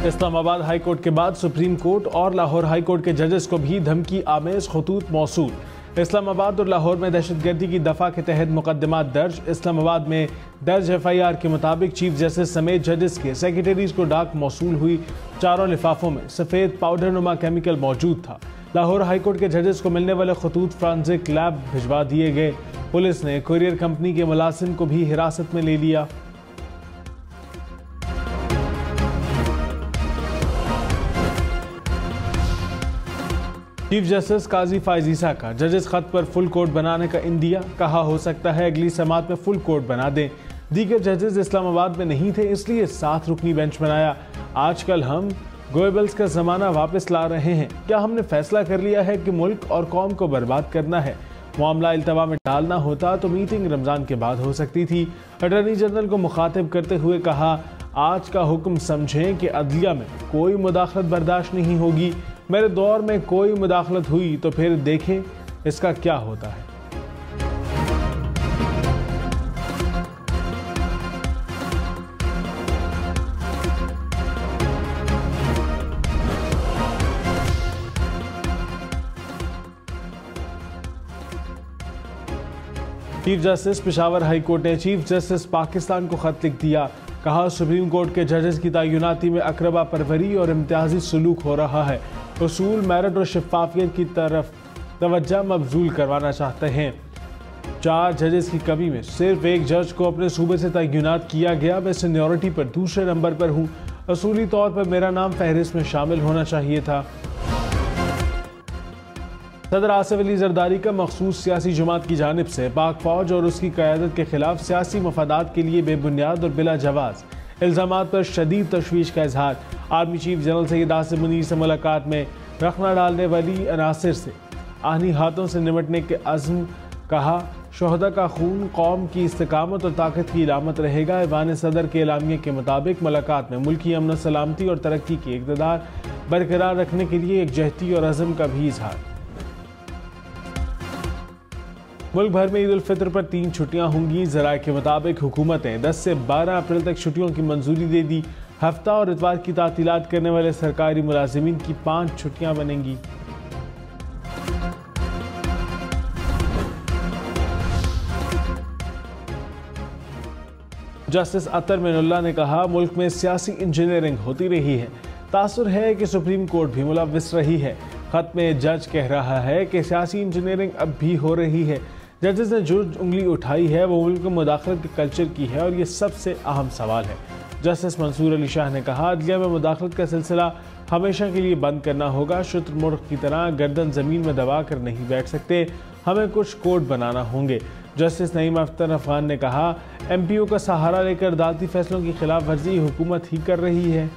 Islamabad high court के बाद supreme court और लाहौर हाई कोर्ट के जजेस को भी धमकी आमेज खतूत मौसूल। इस्लामाबाद और लाहौर में दहशतगर्दी की दफ़ा के तहत मुकदमात दर्ज। इस्लामाबाद में दर्ज FIR के मुताबिक चीफ जस्टिस समेत जजेस के सेक्रेटरीज को डाक मौसूल हुई। चारों लिफाफों में सफ़ेद पाउडर नुमा केमिकल मौजूद था। लाहौर हाई कोर्ट के जजेस को मिलने वाले खतूत फ्रांसिक लैब भिजवा दिए गए। पुलिस ने कुरियर कंपनी के मुलाजिम को भी हिरासत में ले लिया। चीफ जस्टिस काजी फायजीसा का जजेस खत पर फुल कोर्ट बनाने का इंदिया। कहा हो सकता है अगली समात में फुल कोर्ट बना दें। दीगर जजेस इस्लामाबाद में नहीं थे, इसलिए 7 रुकनी बेंच बनाया। आजकल हम गोएबल्स का जमाना वापस ला रहे हैं। क्या हमने फैसला कर लिया है कि मुल्क और कौम को बर्बाद करना है? मामला इल्तवा में डालना होता तो मीटिंग रमजान के बाद हो सकती थी। अटॉर्नी जनरल को मुखातिब करते हुए कहा, आज का हुक्म समझें कि अदलिया में कोई मुदाखलत बर्दाश्त नहीं होगी। मेरे दौर में कोई मुदाखलत हुई तो फिर देखें इसका क्या होता है। Chief justice Peshawar high court ने चीफ जस्टिस पाकिस्तान को खत लिख दिया। कहा, सुप्रीम कोर्ट के जजेस की तैनाती में अकरबा परवरी और इम्तियाजी सलूक हो रहा है। उसूल, मेरिट और शफाफियत की तरफ तवज्जो मबजूल करवाना चाहते हैं। 4 जजेस की कमी में सिर्फ एक जज को अपने सूबे से तैनात किया गया। मैं सीनियरिटी पर दूसरे नंबर पर हूँ। असूली तौर पर मेरा नाम फहरिस्त में शामिल होना चाहिए था। सदर आसिफ अली जरदारी का मखसूस सियासी जमात की जानिब से पाक फौज और उसकी क़यादत के खिलाफ सियासी मफादात के लिए बेबुनियाद और बिला जवाज़ इल्ज़ामात पर शदीद तशवीश का इजहार। Army chief general Syed Asim Munir से मुलाकात में रखना डालने वाली अनासिर से आहनी हाथों से निमटने के अज़्म। कहा, शोहदा का खून कौम की इस्तिकामत और ताकत की इलामत रहेगा। ऐवान सदर के एलामिया के मुताबिक मुलाकात में मुल्की अमन सलामती और तरक्की की इक़्तिदार बरकरार रखने के लिए एकजहती और अज़्म का भी इजहार। मुल्क भर में ईद उल फितर पर 3 छुट्टियां होंगी। ज़राए के मुताबिक हुकूमत ने 10 से 12 अप्रैल तक छुट्टियों की मंजूरी दे दी। हफ्ता और इतवार की तातीलात करने वाले सरकारी मुलाजिमीन की 5 छुट्टियां बनेंगी। जस्टिस अतर मिनुल्लाह ने कहा, मुल्क में सियासी इंजीनियरिंग होती रही है। तासुर है कि सुप्रीम कोर्ट भी मुलव्विस रही है। खत में जज कह रहा है कि सियासी इंजीनियरिंग अब भी हो रही है। जजेस ने जो उंगली उठाई है वो मुल्क में मुदाखलत के कल्चर की है और ये सबसे अहम सवाल है। जस्टिस मंसूर अली शाह ने कहा, अदलिया में मुदाखलत का सिलसिला हमेशा के लिए बंद करना होगा। शुतुरमुर्ग की तरह गर्दन ज़मीन में दबा कर नहीं बैठ सकते। हमें कुछ कोड बनाना होंगे। जस्टिस नईम अख्तर अफगान ने कहा, MPO का सहारा लेकर अदालती फैसलों की खिलाफ वर्जी हुकूमत ही कर रही है।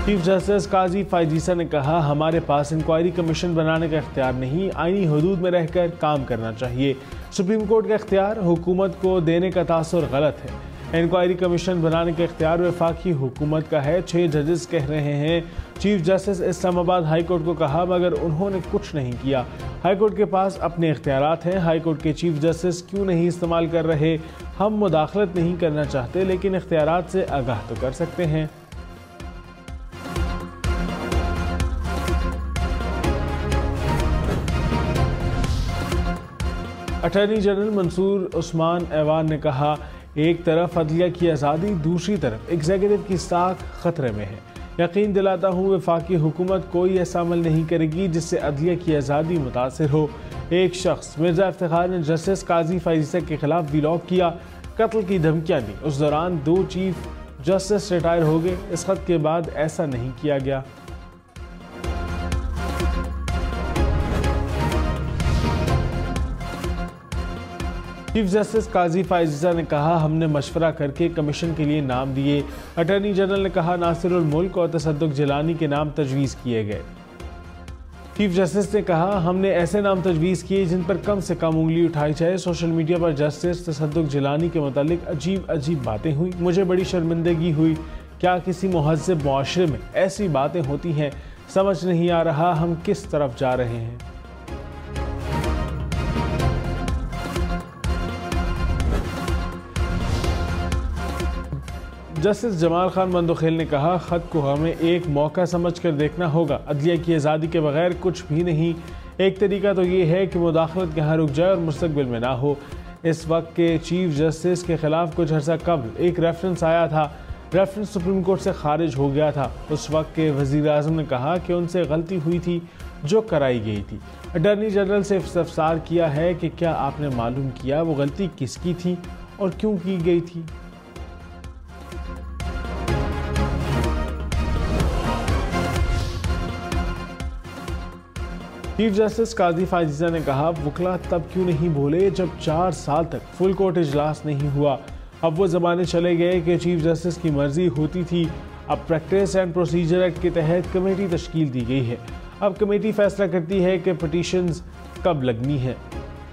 चीफ जस्टिस काजी फायजीसा ने कहा, हमारे पास इंक्वायरी कमीशन बनाने का इख्तियार नहीं, आईनी हदूद में रहकर काम करना चाहिए। सुप्रीम कोर्ट का इख्तियार हुकूमत को देने का तासुर गलत है। इंक्वायरी कमीशन बनाने का इख्तियार वफाकी हुकूमत का है। 6 जजेस कह रहे हैं। Chief justice Islamabad high court को कहा, मगर उन्होंने कुछ नहीं किया। हाई कोर्ट के पास अपने इख्तियारात हैं। हाई कोर्ट के चीफ जस्टिस क्यों नहीं इस्तेमाल कर रहे? हम मुदाखलत नहीं करना चाहते, लेकिन इख्तियारात से आगाह तो कर सकते हैं। अटॉर्नी जनरल मंसूर उस्मान ऐवान ने कहा, एक तरफ अदलिया की आज़ादी, दूसरी तरफ एग्जीक्यूटिव की साख खतरे में है। यकीन दिलाता हूँ वफाकी हुकूमत कोई ऐसा अमल नहीं करेगी जिससे अदलिया की आज़ादी मुतासिर हो। एक शख्स मिर्जा इफ्तिखार ने जस्टिस काजी फायजीसा के खिलाफ व्लॉग किया, कत्ल की धमकियाँ दी। उस दौरान 2 चीफ जस्टिस रिटायर हो गए। इस खत के बाद ऐसा नहीं किया गया। चीफ जस्टिस काजी फायजीसा ने कहा, हमने मशवरा करके कमीशन के लिए नाम दिए। अटॉर्नी जनरल ने कहा, नासिरुल मुल्क और तसद्दुक जिलानी के नाम तजवीज़ किए गए। चीफ जस्टिस ने कहा, हमने ऐसे नाम तजवीज़ किए जिन पर कम से कम उंगली उठाई जाए। सोशल मीडिया पर जस्टिस तसद्दुक जिलानी के मुतालिक अजीब बातें हुई। मुझे बड़ी शर्मिंदगी हुई। क्या किसी मुहज़्ज़ब मुआशरे में ऐसी बातें होती हैं? समझ नहीं आ रहा हम किस तरफ जा रहे हैं। जस्टिस जमाल खान मंदोखेल ने कहा, खत को हमें एक मौका समझकर देखना होगा। अदलिया की आज़ादी के बगैर कुछ भी नहीं। एक तरीका तो ये है कि मुदाखलत यहाँ रुक जाए और मुस्तकबिल में ना हो। इस वक्त के चीफ जस्टिस के खिलाफ कुछ अर्सा कबल एक रेफरेंस आया था। रेफरेंस सुप्रीम कोर्ट से खारिज हो गया था। उस वक्त के वज़ीर आज़म ने कहा कि उनसे गलती हुई थी जो कराई गई थी। अटॉर्नी जनरल से इस्तफसार किया है कि क्या आपने मालूम किया वो गलती किसकी थी और क्यों की गई थी। चीफ जस्टिस काजी फाजिजा ने कहा, वकला तब क्यों नहीं बोले जब 4 साल तक फुल कोर्ट इजलास नहीं हुआ। अब वो ज़माने चले गए कि चीफ जस्टिस की मर्जी होती थी। अब प्रैक्टिस एंड प्रोसीजर एक्ट के तहत कमेटी तश्कील दी गई है। अब कमेटी फैसला करती है कि पिटीशंस कब लगनी है।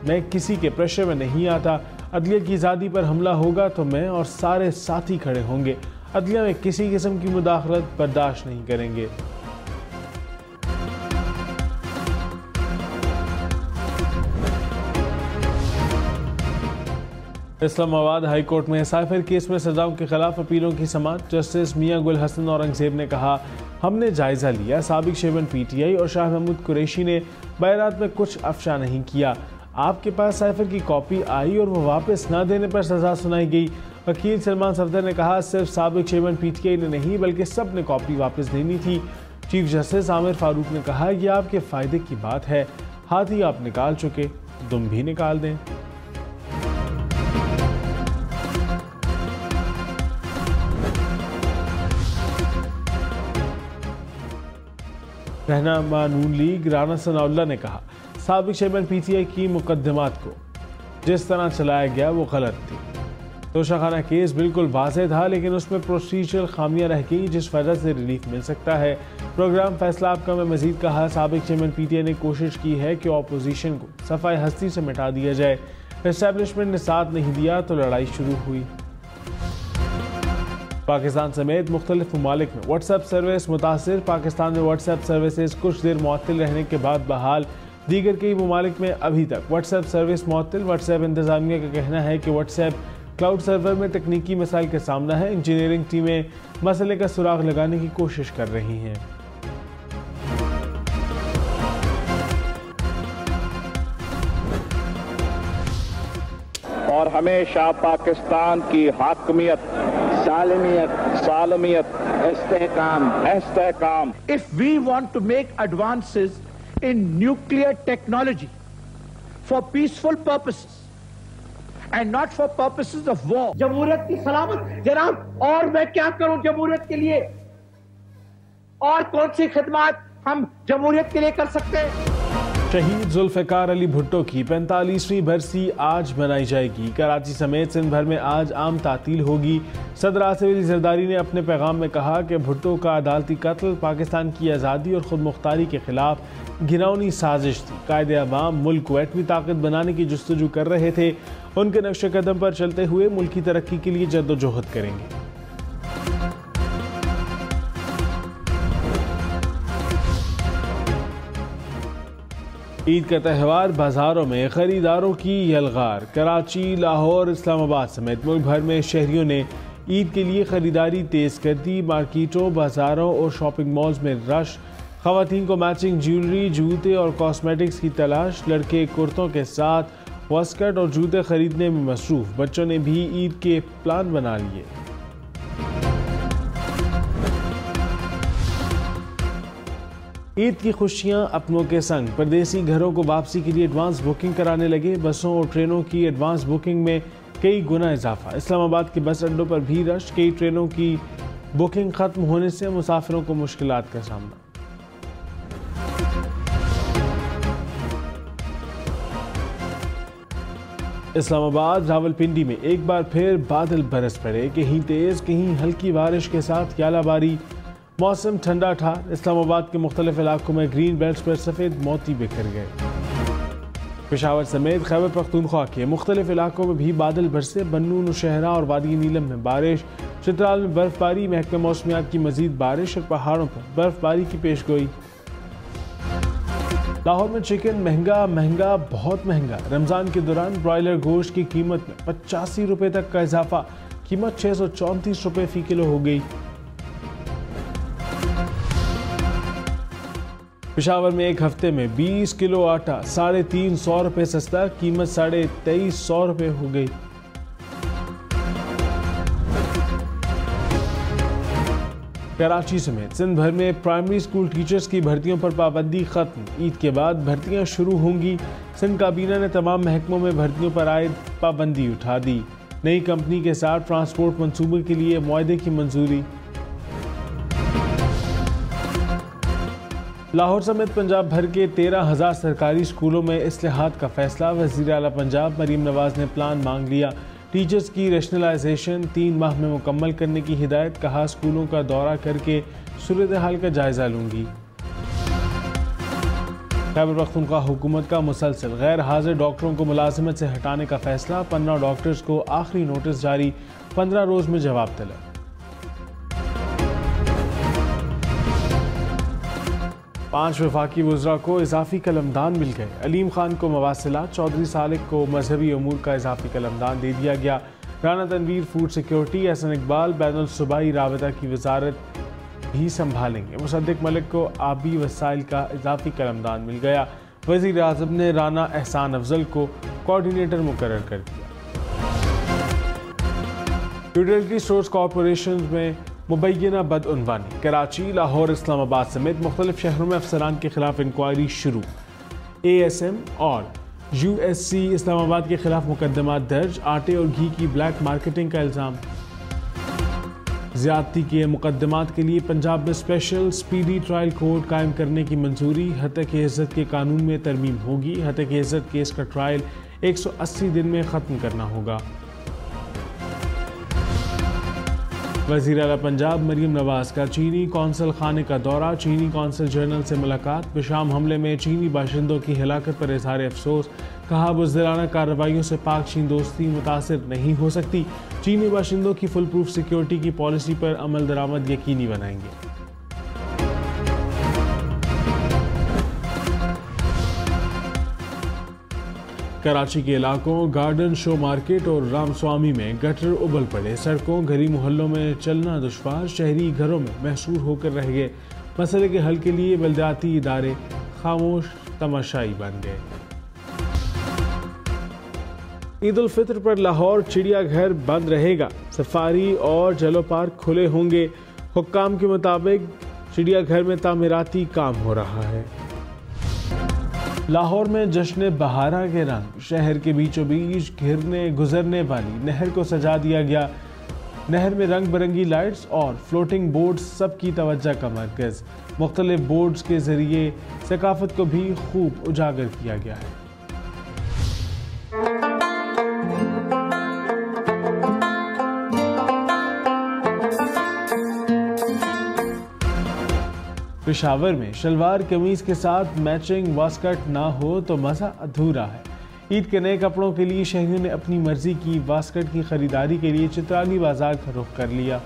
मैं किसी के प्रेशर में नहीं आता। अदलिया की आज़ादी पर हमला होगा तो मैं और सारे साथी खड़े होंगे। अदलिया में किसी किस्म की मुदाखलत बर्दाश्त नहीं करेंगे। इस्लामाबाद हाई कोर्ट में साइफर केस में सजाओं के खिलाफ अपीलों की समाअत। जस्टिस मियां गुल हसन औरंगजेब ने कहा, हमने जायजा लिया। साबिक चेयरमैन पीटीआई और शाह महमूद कुरैशी ने बयानात में कुछ अफशा नहीं किया। आपके पास साइफर की कॉपी आई और वो वापस न देने पर सजा सुनाई गई। वकील सलमान सफदर ने कहा, सिर्फ साबिक चेयरमैन पीटीआई ने नहीं बल्कि सब ने कॉपी वापस देनी थी। चीफ जस्टिस आमिर फारूक ने कहा, यह आपके फायदे की बात है। हाथी आप निकाल चुके, तुम भी निकाल दें। रहनुमा नून लीग राना सनाउल्लाह ने कहा, साबिक चेयरमैन पीटीआई की मुकदमात को जिस तरह चलाया गया वो गलत थी। तोशाखाना केस बिल्कुल वाज़ेह था लेकिन उसमें प्रोसीजरल खामियां रह गई जिस वजह से रिलीफ मिल सकता है। प्रोग्राम फैसला आपका में मजीद कहा, साबिक चेयरमैन पीटीआई ने कोशिश की है कि अपोजिशन को सफाई हस्ती से मिटा दिया जाए। एस्टेब्लिशमेंट ने साथ नहीं दिया तो लड़ाई शुरू हुई। पाकिस्तान समेत मुख्तलिफ ममालिक में व्हाट्सएप सर्विस मुतासिर। पाकिस्तान में व्हाट्सएप सर्विसेज कुछ देर मुअत्तल रहने के बाद बहाल। दीगर कई ममालिक में अभी तक व्हाट्सएप सर्विस मुअत्तल। व्हाट्सएप इंतजामिया का कहना है कि व्हाट्सएप क्लाउड सर्वर में तकनीकी मसाइल का सामना है। इंजीनियरिंग टीमें मसले का सुराग लगाने की कोशिश कर रही हैं। और हमेशा पाकिस्तान की हाकमियत, सालमियत, इस्तेहकाम। If we want to make advances in nuclear technology for peaceful purposes and not for purposes of war, जमहूरियत की सलामत जनाब, और मैं क्या करूं जमहूरियत के लिए, और कौन सी खिदमत हम जमहूरियत के लिए कर सकते हैं। शहीद जुल्फ़िकार अली भुट्टो की 45वीं बरसी आज मनाई जाएगी। कराची समेत सिंध भर में आज आम तातील होगी। सदर आसिफ अली जरदारी ने अपने पैगाम में कहा कि भुट्टो का अदालती कत्ल पाकिस्तान की आज़ादी और खुद मुख्तारी के खिलाफ घिनौनी साजिश थी। कायदे अवाम मुल्क को एटमी ताकत बनाने की जुस्तजू कर रहे थे। उनके नक्शे कदम पर चलते हुए मुल्क की तरक्की के लिए जद्दोजहद करेंगे। ईद का त्यौहार, बाजारों में खरीदारों की यलगार। कराची, लाहौर, इस्लामाबाद समेत मुल्क भर में शहरियों ने ईद के लिए खरीदारी तेज कर दी। मार्केटों, बाजारों और शॉपिंग मॉल्स में रश। खवातीन को मैचिंग ज्वेलरी, जूते और कॉस्मेटिक्स की तलाश। लड़के कुर्तों के साथ वस्कट और जूते खरीदने में मसरूफ। बच्चों ने भी ईद के प्लान बना लिए। ईद की खुशियां अपनों के संग। परदेसी घरों को वापसी के लिए एडवांस बुकिंग कराने लगे। बसों और ट्रेनों की एडवांस बुकिंग में कई गुना इजाफा। इस्लामाबाद के बस अड्डों पर भी रश। कई ट्रेनों की बुकिंग खत्म होने से मुसाफिरों को मुश्किलात का सामना। इस्लामाबाद, रावलपिंडी में एक बार फिर बादल बरस पड़े। कहीं तेज कहीं हल्की बारिश के साथ यालाबारी। मौसम ठंडा था। इस्लामाबाद के मुख्तलिफ इलाकों में ग्रीन बेल्ट पर सफ़ेद मोती बिखर गए। पेशावर समेत खैबर पख्तूनख्वा के मुख्तलिफ इलाकों में भी बादल बरसे। बन्नू, नौशहरा और वादी नीलम में बारिश। चित्राल में बर्फबारी। महकमे मौसमियात की मजीद बारिश और पहाड़ों पर बर्फबारी की पेशगोई। लाहौर में चिकन महंगा बहुत महंगा। रमजान के दौरान ब्रॉयलर गोश्त की कीमत में 85 रुपए तक का इजाफा। कीमत 634 रुपए फी किलो हो गई। पेशावर में एक हफ्ते में 20 किलो आटा 350 रुपए सस्ता, कीमत 2350 रुपए हो गई। कराची समेत सिंध भर में प्राइमरी स्कूल टीचर्स की भर्तियों पर पाबंदी खत्म, ईद के बाद भर्तियां शुरू होंगी। सिंध काबीना ने तमाम महकमों में भर्तियों पर आयद पाबंदी उठा दी। नई कंपनी के साथ ट्रांसपोर्ट मंसूबे के लिए मुआहदे की मंजूरी। लाहौर समेत पंजाब भर के 13,000 सरकारी स्कूलों में इस्लाहात का फैसला, वज़ीर आला पंजाब मरीम नवाज ने प्लान मांग लिया। टीचर्स की रैशनलाइजेशन 3 माह में मुकम्मल करने की हिदायत, कहा स्कूलों का दौरा करके सूरत हाल का जायजा लूंगी। खैबर पख्तूनख्वा हुकूमत का मुसलसल गैर हाजिर डॉक्टरों को मुलाजमत से हटाने का फैसला, 15 डॉक्टर्स को आखिरी नोटिस जारी, 15 रोज में जवाब तलब। पांच वफाकी वज़रा को इजाफी कलमदान मिल गए। अलीम खान को मवासिलात, चौधरी सालिक को मजहबी अमूर का इजाफी कलमदान दे दिया गया। राना तनवीर फूड सिक्योरिटी, एहसन इकबाल बैनुल सूबाई राबता की वजारत भी संभालेंगे। मुसद्दिक मलिक को आबी वसाइल का इजाफी कलमदान मिल गया। वज़ीर आज़म ने राना एहसान अफजल को कोऑर्डिनेटर मुकर्रर कर दिया। यूटिलिटी स्टोर्स कॉरपोरेशन में मुबैना बदउनवानी, कराची, लाहौर, इस्लामाबाद समेत मुख्तलिफ शहरों में अफसरान के खिलाफ इंक्वायरी शुरू। ASM और USC इस्लामाबाद के खिलाफ मुकदमा दर्ज, आटे और घी की ब्लैक मार्केटिंग का इल्ज़ाम। ज़्यादती के मुकदमात के लिए पंजाब में स्पेशल स्पीडी ट्रायल कोर्ट कायम करने की मंजूरी। हत्या इज़्ज़त के कानून में तरमीम होगी। हत्या इज़्ज़त केस का ट्रायल 180 दिन में ख़त्म करना होगा। वज़ीर आला पंजाब मरीम नवाज का चीनी कौंसल खाने का दौरा, चीनी कौंसल जनरल से मुलाकात। पेशाम हमले में चीनी बाशिंदों की हिलाकत पर इज़हार अफसोस, कहा बुज़दिलाना कार्रवाइयों से पाक चीन दोस्ती मुतासिर नहीं हो सकती। चीनी बाशिंदों की फुल प्रूफ सिक्योरिटी की पॉलिसी पर अमल दरामद यकीनी बनाएंगे। कराची के इलाकों गार्डन शो मार्केट और रामस्वामी में गटर उबल पड़े। सड़कों गली मोहल्लों में चलना दुश्वार, शहरी घरों में महसूर होकर रह गए। मसले के हल के लिए बल्दियाती इदारे खामोश तमाशाई बन गए। ईद उल फित्र पर लाहौर चिड़ियाघर बंद रहेगा, सफारी और जलो पार्क खुले होंगे। हुक्काम के मुताबिक चिड़ियाघर में तामीराती काम हो रहा है। लाहौर में जश्न बहारा के रंग, शहर के बीचों बीच गुजरने वाली नहर को सजा दिया गया। नहर में रंग बिरंगी लाइट्स और फ्लोटिंग बोर्ड्स सबकी तवज्जो का मरकज। मुख्तलिफ बोर्ड्स के जरिए सकाफत को भी खूब उजागर किया गया है। पेशावर में शलवार कमीज के साथ मैचिंग वास्कट ना हो तो मजा अधूरा है। ईद के नए कपड़ों के लिए शहरियों ने अपनी मर्जी की वास्कट की खरीदारी के लिए चित्राली बाजार का रुख कर लिया।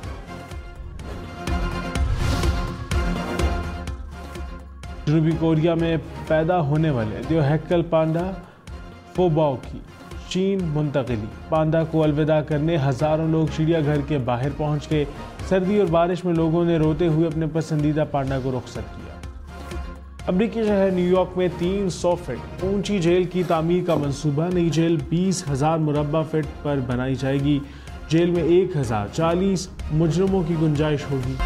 जनूबी कोरिया में पैदा होने वाले द्योहेक्कल पांडा फोबाओ की चीन मुंतकिली। पांडा को अलविदा करने हजारों लोग चिड़ियाघर के बाहर पहुंच गए। सर्दी और बारिश में लोगों ने रोते हुए अपने पसंदीदा पांडा को रुखसत किया। अमरीकी शहर न्यूयॉर्क में 300 फीट ऊंची जेल की तामीर का मंसूबा। नई जेल 20,000 मुरब्बा फीट पर बनाई जाएगी। जेल में 1040 मुजरिमों की गुंजाइश होगी।